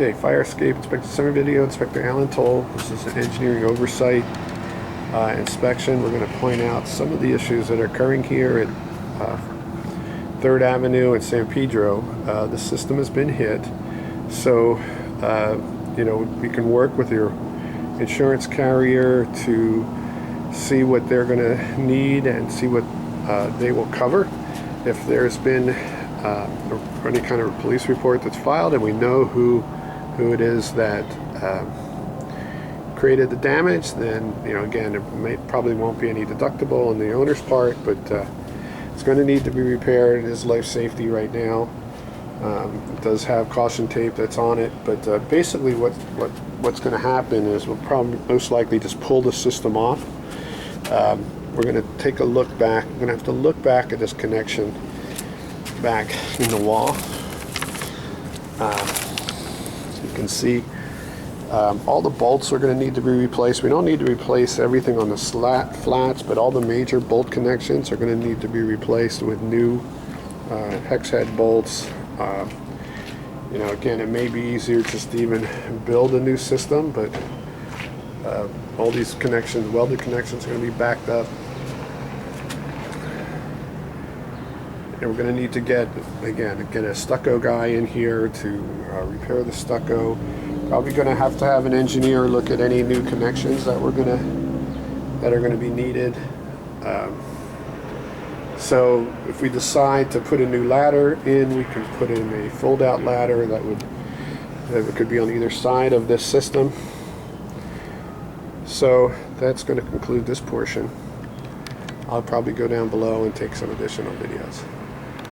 Okay, fire escape inspector summary video. Inspector Alan Toll. This is an engineering oversight inspection. We're going to point out some of the issues that are occurring here at 3rd Avenue and San Pedro. The system has been hit, so you know, we can work with your insurance carrier to see what they're going to need and see what they will cover. If there's been any kind of police report that's filed and we know who it is that created the damage, then, you know, again, it probably won't be any deductible on the owner's part, but it's going to need to be repaired. It is life safety right now. It does have caution tape that's on it, but basically what's going to happen is we'll probably most likely just pull the system off. We're going to take a look back. We're going to have to look back at this connection back in the wall. You can see all the bolts are going to need to be replaced. We don't need to replace everything on the flats, but all the major bolt connections are going to need to be replaced with new hex head bolts. You know, again, it may be easier just to even build a new system, but all these connections, welded connections, are going to be backed up. And we're going to need to get a stucco guy in here to repair the stucco. Probably going to have an engineer look at any new connections that are going to be needed. So if we decide to put a new ladder in, we can put in a fold-out ladder that could be on either side of this system. So that's going to conclude this portion. I'll probably go down below and take some additional videos.